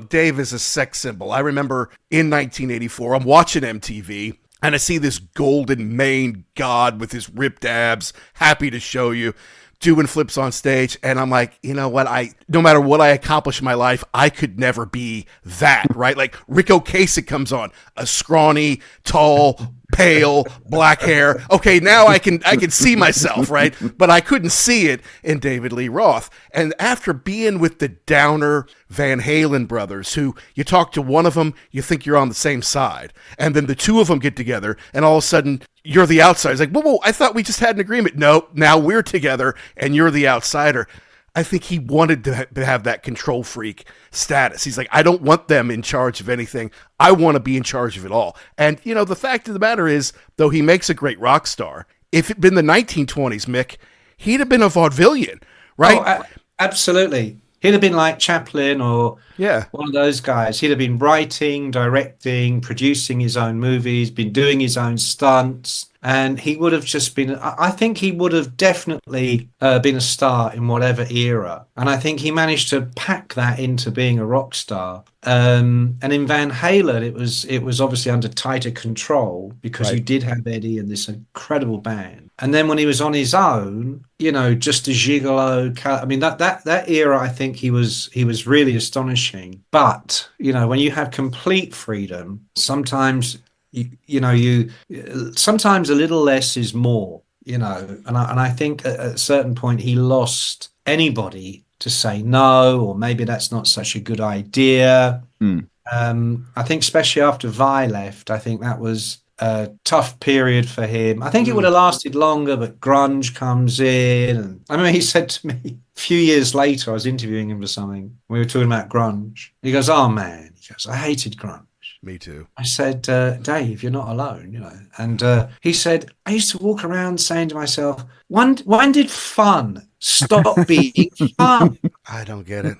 Dave is a sex symbol. I remember in 1984, I'm watching MTV, and I see this golden maned god with his ripped abs, happy to show you. doing flips on stage, and I'm like, you know what? No matter what I accomplish in my life, I could never be that, right? Like Rick Ocasek comes on, a scrawny, tall, pale, black hair. Okay, now I can see myself, right? But I couldn't see it in David Lee Roth. And after being with the downer Van Halen brothers, who you talk to one of them, you think you're on the same side, and then the two of them get together, and all of a sudden you're the outsider. It's like, whoa, I thought we just had an agreement. No, now we're together, and you're the outsider. I think he wanted to have that control freak status. He's like, I don't want them in charge of anything. I want to be in charge of it all. And, you know, the fact of the matter is, though he makes a great rock star, if it'd been the 1920s, Mick, he'd have been a vaudevillian, right? Oh, absolutely. He'd have been like Chaplin or one of those guys. He'd have been writing, directing, producing his own movies, been doing his own stunts. And he would have just been, I think he would have definitely been a star in whatever era. And I think he managed to pack that into being a rock star. And in Van Halen, it was obviously under tighter control because you did have Eddie and this incredible band. And then when he was on his own, you know, just a gigolo. I mean, that era, I think he was really astonishing. But, you know, when you have complete freedom, sometimes sometimes a little less is more, you know, and I think at a certain point he lost anybody to say no, or maybe that's not such a good idea. I think especially after Vi left, I think that was a tough period for him. I think it would have lasted longer, but grunge comes in. And I mean, he said to me a few years later, I was interviewing him for something, we were talking about grunge. He goes, oh man, he goes, I hated grunge. Me too. I said, Dave, you're not alone, you know. And he said, I used to walk around saying to myself, when did fun stop being fun? I don't get it.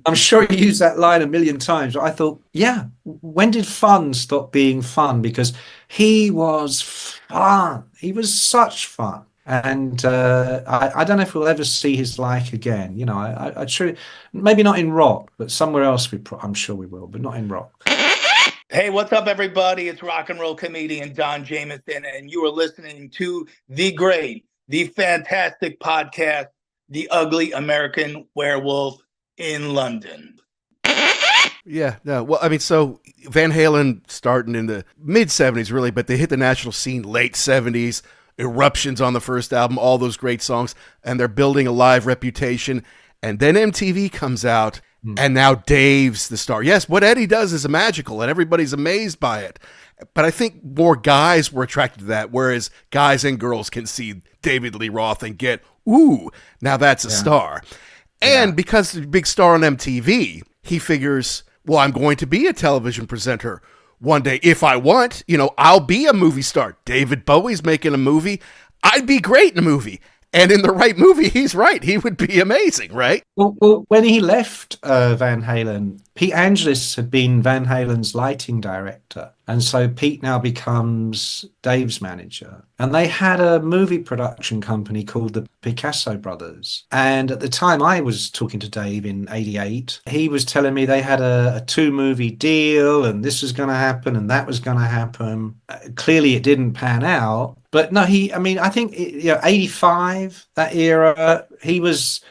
I'm sure he used that line a million times. But I thought, yeah, when did fun stop being fun? Because he was fun. He was such fun. And I don't know if we'll ever see his like again. You know, I truly, maybe not in rock, but somewhere else I'm sure we will, but not in rock. Hey, what's up, everybody? It's rock and roll comedian Don Jamieson, and you are listening to the great, the fantastic podcast, The Ugly American Werewolf in London. Yeah, no. Well, I mean, so Van Halen starting in the mid 70s, really, but they hit the national scene late 70s, Eruptions on the first album, all those great songs, and they're building a live reputation. And then MTV comes out, and now Dave's the star. Yes, what Eddie does is magical, and everybody's amazed by it. But I think more guys were attracted to that, whereas guys and girls can see David Lee Roth and get, ooh, now that's a star. And because he's a big star on MTV, he figures, well, I'm going to be a television presenter one day. If I want, you know, I'll be a movie star. David Bowie's making a movie. I'd be great in a movie. And in the right movie, he's right. He would be amazing, right? Well, when he left Van Halen, Pete Angelis had been Van Halen's lighting director. And so Pete now becomes Dave's manager. And they had a movie production company called the Picasso Brothers. And at the time I was talking to Dave in 88, he was telling me they had a 2-movie deal and this was going to happen and that was going to happen. Clearly it didn't pan out. But no, I think, 85, that era,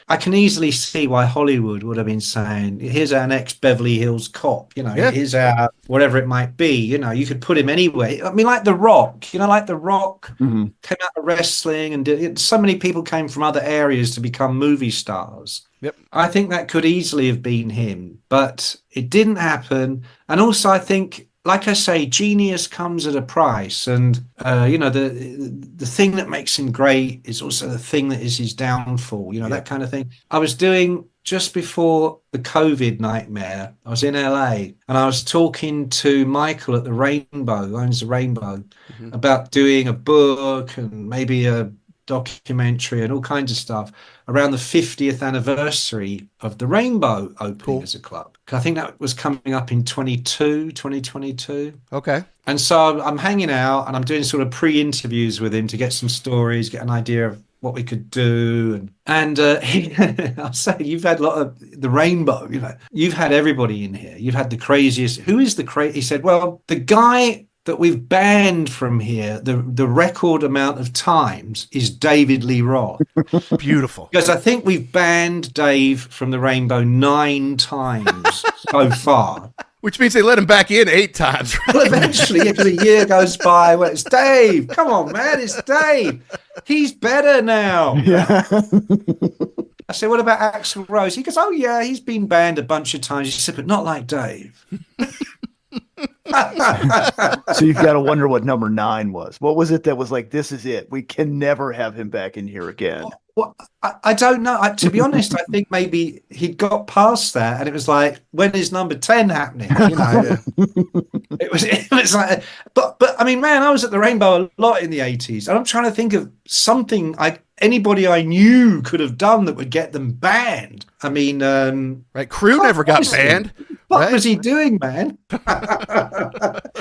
I can easily see why Hollywood would have been saying, here's our next Beverly Hills Cop, here's our whatever it might be, you could put him anywhere. I mean, like The Rock, came out of wrestling and so many people came from other areas to become movie stars. Yep. I think that could easily have been him, but it didn't happen. And also, I think, like I say, genius comes at a price, and the thing that makes him great is also the thing that is his downfall. That kind of thing. I was doing just before the COVID nightmare. I was in LA, and I was talking to Michael at the Rainbow, who owns the Rainbow, about doing a book and maybe a documentary and all kinds of stuff around the 50th anniversary of the Rainbow opening as a club. I think that was coming up in 2022. Okay. And so I'm hanging out and I'm doing sort of pre-interviews with him to get some stories, get an idea of what we could do. And I'll say, you've had a lot of the Rainbow, you've had everybody in here. You've had the craziest. Who is the crazy? He said, well, the guy that we've banned from here, the record amount of times, is David Lee Roth. Beautiful. Because I think we've banned Dave from the Rainbow 9 times so far. Which means they let him back in 8 times. Right? Well, eventually, because a year goes by where it's Dave. Come on, man, it's Dave. He's better now. Yeah. I said, what about Axl Rose? He goes, oh, yeah, he's been banned a bunch of times. He said, but not like Dave. So you've got to wonder what number 9 was. What was it that was like, this is it? We can never have him back in here again. Well, I don't know. To be honest, I think maybe he'd got past that, and it was like, when is number 10 happening? You know, it was like, but I mean, man, I was at the Rainbow a lot in the 80s, and I'm trying to think of something anybody I knew could have done that would get them banned. I mean, right? Crew never got banned. What was he doing, man?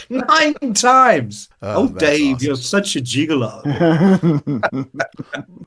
9 times. Oh Dave, awesome. You're such a gigolo.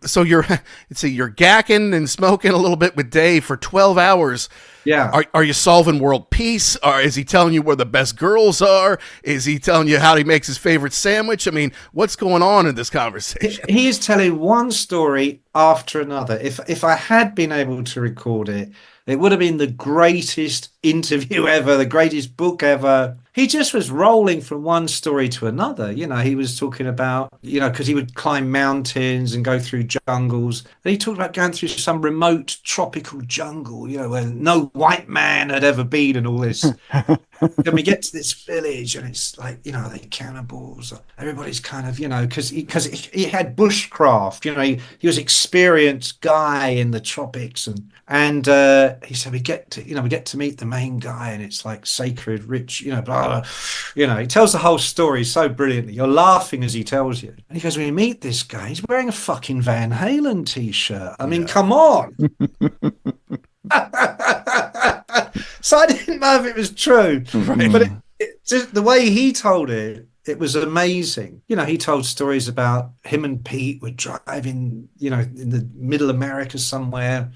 So you're gacking and smoking a little bit with Dave for 12 hours. Yeah. Are you solving world peace? Or is he telling you where the best girls are? Is he telling you how he makes his favorite sandwich? I mean, what's going on in this conversation? He is telling one story after another. If I had been able to record it, it would have been the greatest interview ever, the greatest book ever. He just was rolling from one story to another. You know, he was talking about, you know, because he would climb mountains and go through jungles. And he talked about going through some remote tropical jungle, you know, where no white man had ever been and all this. Then we get to this village and it's like, you know, they cannibals. Everybody's kind of, you know, because he had bushcraft, you know, he was an experienced guy in the tropics. And he said, we get to meet the main guy and it's like sacred, rich, you know, blah, blah. You know, he tells the whole story so brilliantly. You're laughing as he tells you. And he goes, when you meet this guy, he's wearing a fucking Van Halen t-shirt. I mean, come on. So I didn't know if it was true, right. But it just the way he told it, it was amazing. You know, he told stories about him and Pete were driving, you know, in the middle of America somewhere,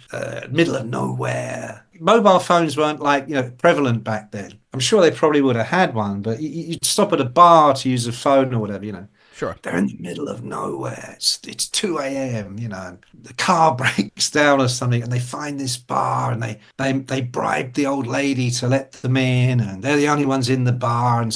middle of nowhere. Mobile phones weren't like, you know, prevalent back then. I'm sure they probably would have had one, but you'd stop at a bar to use a phone or whatever, you know. Sure. They're in the middle of nowhere. It's 2 a.m., you know. The car breaks down or something and they find this bar and they bribe the old lady to let them in and they're the only ones in the bar and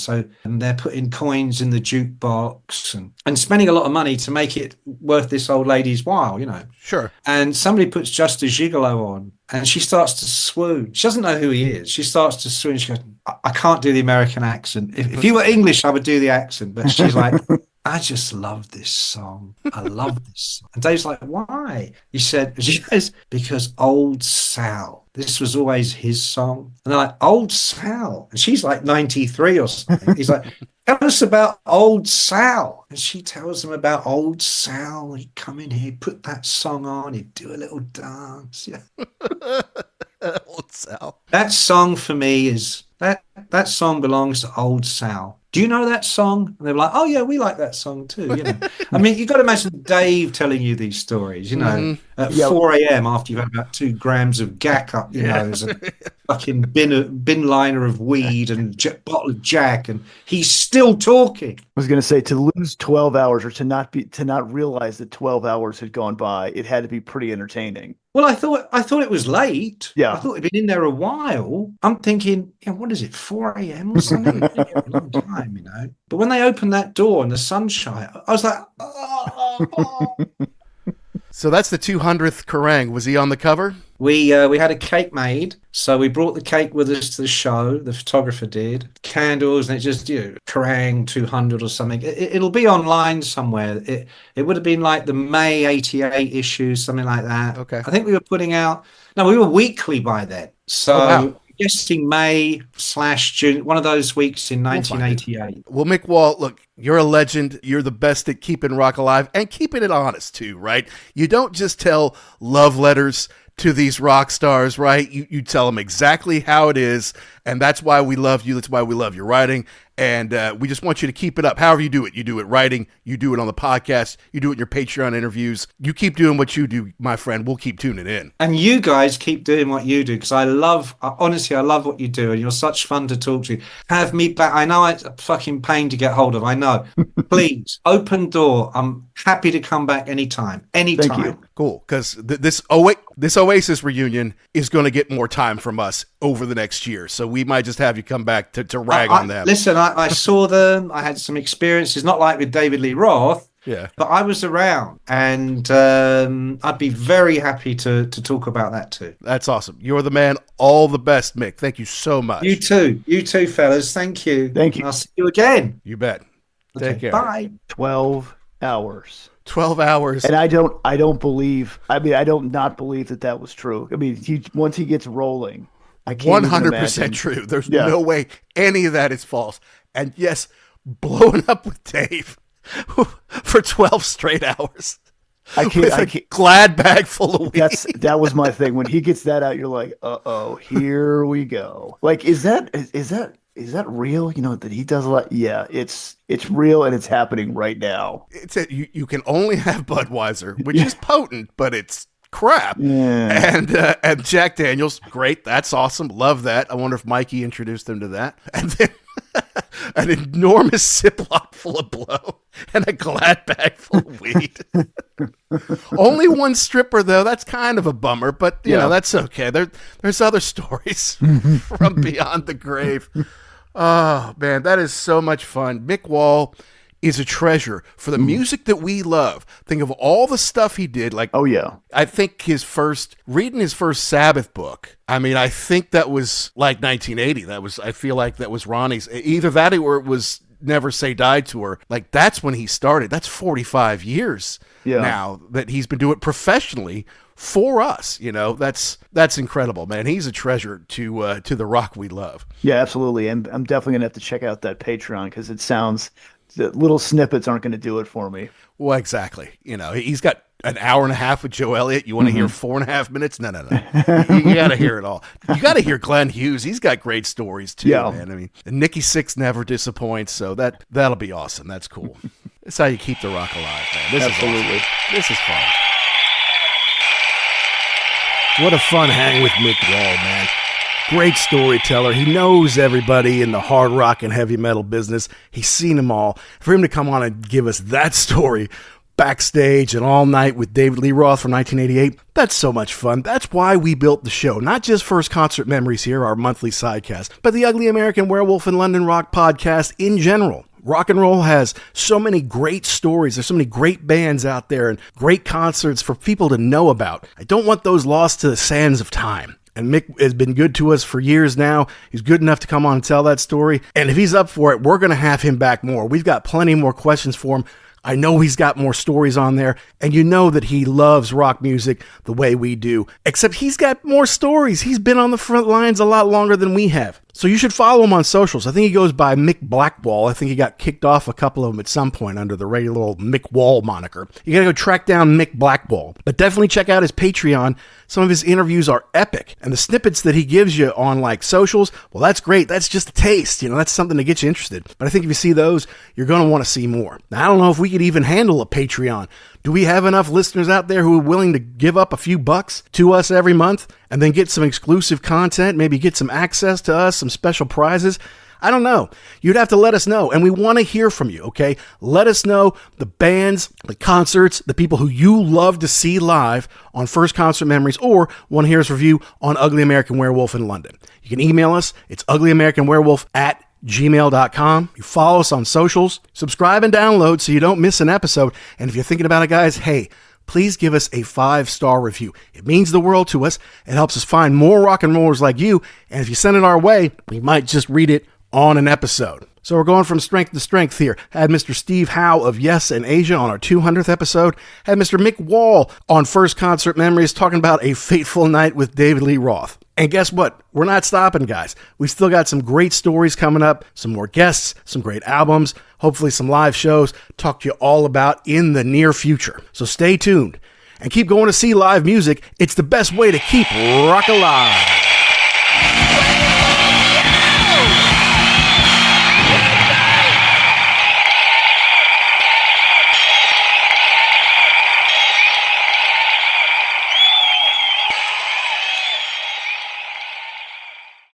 they're putting coins in the jukebox and spending a lot of money to make it worth this old lady's while, you know. Sure. And somebody puts Just a Gigolo on and she starts to swoon. She doesn't know who he is. She starts to swoon. She goes, I can't do the American accent. If you were English, I would do the accent. But she's like, I just love this song. I love this song. And Dave's like, why? She goes, because Old Sal. This was always his song. And they're like, Old Sal. And she's like 93 or something. He's like, tell us about Old Sal. And she tells them about Old Sal. He'd come in here, put that song on, he'd do a little dance. Yeah. Old Sal. That song for me is, that song belongs to Old Sal. Do you know that song? And they were like, oh, yeah, we like that song too. You know, I mean, you've got to imagine Dave telling you these stories, you know, at 4 a.m. after you've had about 2 grams of gack up, you know, as a fucking bin liner of weed and bottle of Jack, and he's still talking. I was going to say, to lose 12 hours or to not realize that 12 hours had gone by, it had to be pretty entertaining. Well, I thought it was late. Yeah. I thought it'd been in there a while. I'm thinking, yeah, what is it, 4 a.m. or something? It's been here a long time, you know. But when they opened that door and the sunshine, I was like, oh. So that's the 200th Kerrang. Was he on the cover? We had a cake made, so we brought the cake with us to the show. The photographer did candles, and it just, you know, Kerrang 200 or something. It'll be online somewhere. It would have been like the May '88 issue, something like that. Okay. I think we were putting out. No, we were weekly by then. So. Oh, wow. Guessing May/June, one of those weeks in 1988. Well, Mick Wall, look, you're a legend. You're the best at keeping rock alive and keeping it honest too, right? You don't just tell love letters to these rock stars, right? You tell them exactly how it is, and that's why we love you. That's why we love your writing, And we just want you to keep it up. However you do it. You do it writing. You do it on the podcast. You do it in your Patreon interviews. You keep doing what you do, my friend. We'll keep tuning in. And you guys keep doing what you do, because honestly, I love what you do, and you're such fun to talk to. Have me back. I know it's a fucking pain to get hold of. I know. Please, open door. I'm happy to come back anytime. Anytime. Thank you. Cool, because this Oasis reunion is going to get more time from us over the next year, so we might just have you come back to rag on them. Listen, I saw them. I had some experiences, not like with David Lee Roth, but I was around, and I'd be very happy to talk about that too. That's awesome. You're the man. All the best, Mick. Thank you so much. You too, fellas. Thank you. Thank you. I'll see you again. You bet. Okay, Take care. Bye. 12 hours. 12 hours. And I don't believe not believe that was true. I mean, once he gets rolling, I can't 100% true. There's no way any of that is false. And yes, blowing up with Dave for 12 straight hours. I can't. Glad bag full of weed. That was my thing. When he gets that out, you're like, uh-oh, here we go. Like, is that real? You know, that he does a lot. Yeah, it's real, and it's happening right now. You can only have Budweiser, which is potent, but it's crap. Yeah. And Jack Daniels, great. That's awesome. Love that. I wonder if Mikey introduced him to that. And then an enormous Ziploc full of blow and a Glad bag full of weed. Only one stripper, though. That's kind of a bummer, but you know, that's okay. There's other stories from beyond the grave. Oh, man, that is so much fun. Mick Wall is a treasure for the music that we love. Think of all the stuff he did. Like, I think reading his first Sabbath book, I mean, I think that was like 1980. I feel like that was Ronnie's. Either that or it was Never Say Die Tour. Like, that's when he started. That's 45 years now that he's been doing it professionally for us. You know, that's incredible, man. He's a treasure to the rock we love. Yeah, absolutely. And I'm definitely gonna have to check out that Patreon, because it sounds the little snippets aren't going to do it for me. Well, exactly. You know, he's got an hour and a half with Joe Elliott. You want to hear 4.5 minutes? No. You got to hear it all. You got to hear Glenn Hughes. He's got great stories too, man. I mean, and Nikki Sixx never disappoints, so that'll be awesome. That's cool. That's how you keep the rock alive, man. This Absolutely. Is awesome. This is fun. What a fun hang with Mick Wall, man. Great storyteller. He knows everybody in the hard rock and heavy metal business. He's seen them all. For him to come on and give us that story backstage and all night with David Lee Roth from 1988, that's so much fun. That's why we built the show. Not just First Concert Memories here, our monthly sidecast, but the Ugly American Werewolf and London Rock podcast in general. Rock and roll has so many great stories. There's so many great bands out there and great concerts for people to know about. I don't want those lost to the sands of time. And Mick has been good to us for years now. He's good enough to come on and tell that story. And if he's up for it, we're going to have him back more. We've got plenty more questions for him. I know he's got more stories on there. And you know that he loves rock music the way we do. Except he's got more stories. He's been on the front lines a lot longer than we have. So you should follow him on socials. I think he goes by Mick Blackwall. I think he got kicked off a couple of them at some point under the regular old Mick Wall moniker. You got to go track down Mick Blackwall. But definitely check out his Patreon. Some of his interviews are epic. And the snippets that he gives you on like socials, well, that's great. That's just a taste. You know, that's something to get you interested. But I think if you see those, you're going to want to see more. Now, I don't know if we could even handle a Patreon. Do we have enough listeners out there who are willing to give up a few bucks to us every month and then get some exclusive content, maybe get some access to us, some special prizes? I don't know. You'd have to let us know, and we want to hear from you, okay? Let us know the bands, the concerts, the people who you love to see live on First Concert Memories, or want to hear us review on Ugly American Werewolf in London. You can email us. It's uglyamericanwerewolf@gmail.com. You follow us on socials, subscribe and download so you don't miss an episode. And if you're thinking about it, guys, hey, please give us a 5-star review. It means the world to us. It helps us find more rock and rollers like you. And if you send it our way, we might just read it on an episode. So we're going from strength to strength here. Had Mr. Steve Howe of Yes and Asia on our 200th episode. Had Mr. Mick Wall on First Concert Memories talking about a fateful night with David Lee Roth. And guess what? We're not stopping, guys. We've still got some great stories coming up, some more guests, some great albums, hopefully some live shows. Talk to you all about in the near future. So stay tuned and keep going to see live music. It's the best way to keep rock alive.